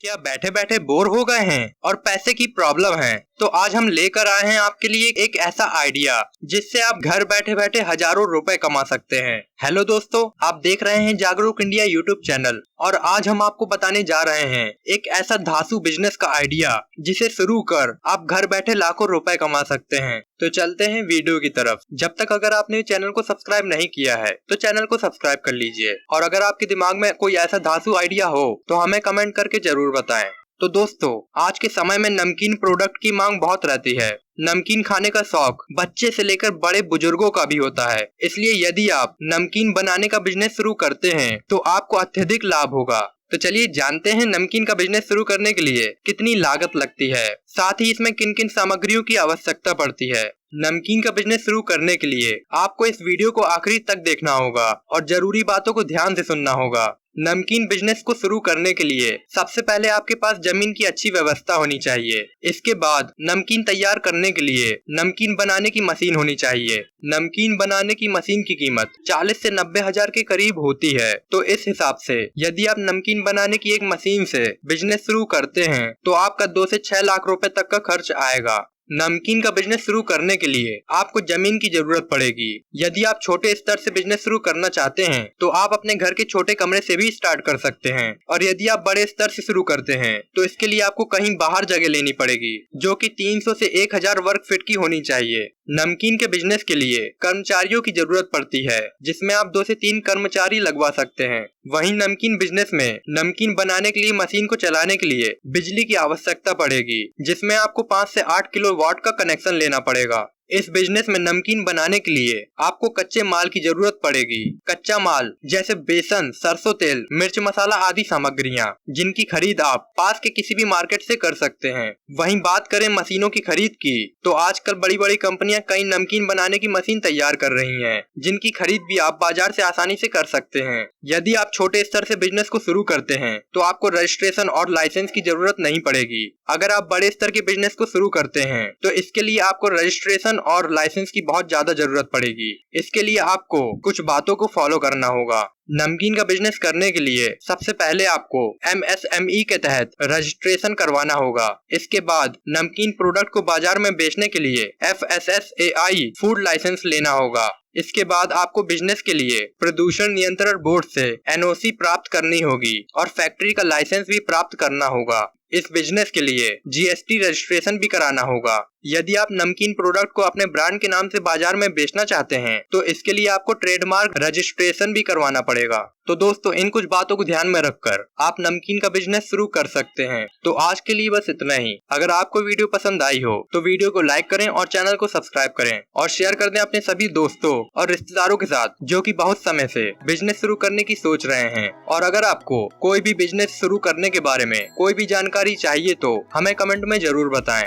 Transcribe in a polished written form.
क्या बैठे बैठे बोर हो गए हैं और पैसे की प्रॉब्लम है? तो आज हम लेकर आए हैं आपके लिए एक ऐसा आइडिया जिससे आप घर बैठे बैठे हजारों रुपए कमा सकते हैं। हेलो दोस्तों, आप देख रहे हैं जागरूक इंडिया यूट्यूब चैनल और आज हम आपको बताने जा रहे हैं एक ऐसा धांसू बिजनेस का आइडिया जिसे शुरू कर आप घर बैठे लाखों रुपए कमा सकते हैं। तो चलते हैं वीडियो की तरफ। जब तक अगर आपने चैनल को सब्सक्राइब नहीं किया है तो चैनल को सब्सक्राइब कर लीजिए और अगर आपके दिमाग में कोई ऐसा धांसू आइडिया हो तो हमें कमेंट करके जरूर बताएं। तो दोस्तों, आज के समय में नमकीन प्रोडक्ट की मांग बहुत रहती है। नमकीन खाने का शौक बच्चे से लेकर बड़े बुजुर्गों का भी होता है। इसलिए यदि आप नमकीन बनाने का बिजनेस शुरू करते हैं तो आपको अत्यधिक लाभ होगा। तो चलिए जानते हैं नमकीन का बिजनेस शुरू करने के लिए कितनी लागत लगती है, साथ ही इसमें किन किन सामग्रियों की आवश्यकता पड़ती है। नमकीन का बिजनेस शुरू करने के लिए आपको इस वीडियो को आखिरी तक देखना होगा और जरूरी बातों को ध्यान से सुनना होगा। नमकीन बिजनेस को शुरू करने के लिए सबसे पहले आपके पास जमीन की अच्छी व्यवस्था होनी चाहिए। इसके बाद नमकीन तैयार करने के लिए नमकीन बनाने की मशीन होनी चाहिए। नमकीन बनाने की मशीन की कीमत 40 से 90 हजार के करीब होती है। तो इस हिसाब से यदि आप नमकीन बनाने की एक मशीन से बिजनेस शुरू करते हैं तो आपका 2 से 6 लाख रुपए तक का खर्च आएगा। नमकीन का बिजनेस शुरू करने के लिए आपको जमीन की जरूरत पड़ेगी। यदि आप छोटे स्तर से बिजनेस शुरू करना चाहते हैं तो आप अपने घर के छोटे कमरे से भी स्टार्ट कर सकते हैं और यदि आप बड़े स्तर से शुरू करते हैं तो इसके लिए आपको कहीं बाहर जगह लेनी पड़ेगी जो कि 300 से 1000 वर्ग फीट की होनी चाहिए। नमकीन के बिजनेस के लिए कर्मचारियों की जरूरत पड़ती है जिसमें आप 2 से 3 कर्मचारी लगवा सकते हैं। वहीं नमकीन बिजनेस में नमकीन बनाने के लिए मशीन को चलाने के लिए बिजली की आवश्यकता पड़ेगी जिसमें आपको 5 से 8 किलोवाट का कनेक्शन लेना पड़ेगा। इस बिजनेस में नमकीन बनाने के लिए आपको कच्चे माल की जरूरत पड़ेगी। कच्चा माल जैसे बेसन, सरसों तेल, मिर्च मसाला आदि सामग्रियां जिनकी खरीद आप पास के किसी भी मार्केट से कर सकते हैं। वहीं बात करें मशीनों की खरीद की तो आजकल बड़ी बड़ी कंपनियां कई नमकीन बनाने की मशीन तैयार कर रही हैं जिनकी खरीद भी आप बाजार से आसानी से कर सकते हैं। यदि आप छोटे स्तर से बिजनेस को शुरू करते हैं तो आपको रजिस्ट्रेशन और लाइसेंस की जरूरत नहीं पड़ेगी। अगर आप बड़े स्तर के बिजनेस को शुरू करते हैं तो इसके लिए आपको रजिस्ट्रेशन और लाइसेंस की बहुत ज्यादा जरूरत पड़ेगी। इसके लिए आपको कुछ बातों को फॉलो करना होगा। नमकीन का बिजनेस करने के लिए सबसे पहले आपको MSME के तहत रजिस्ट्रेशन करवाना होगा। इसके बाद नमकीन प्रोडक्ट को बाजार में बेचने के लिए FSSAI फूड लाइसेंस लेना होगा। इसके बाद आपको बिजनेस के लिए प्रदूषण नियंत्रण बोर्ड से NOC प्राप्त करनी होगी और फैक्ट्री का लाइसेंस भी प्राप्त करना होगा। इस बिजनेस के लिए GST रजिस्ट्रेशन भी कराना होगा। यदि आप नमकीन प्रोडक्ट को अपने ब्रांड के नाम से बाजार में बेचना चाहते हैं तो इसके लिए आपको ट्रेडमार्क रजिस्ट्रेशन भी करवाना पड़ेगा। तो दोस्तों, इन कुछ बातों को ध्यान में रखकर आप नमकीन का बिजनेस शुरू कर सकते हैं। तो आज के लिए बस इतना ही। अगर आपको वीडियो पसंद आई हो तो वीडियो को लाइक करें और चैनल को सब्सक्राइब करें और शेयर कर दें अपने सभी दोस्तों और रिश्तेदारों के साथ जो कि बहुत समय से बिजनेस शुरू करने की सोच रहे हैं। और अगर आपको कोई भी बिजनेस शुरू करने के बारे में कोई भी जानकारी चाहिए तो हमें कमेंट में जरूर बताएं।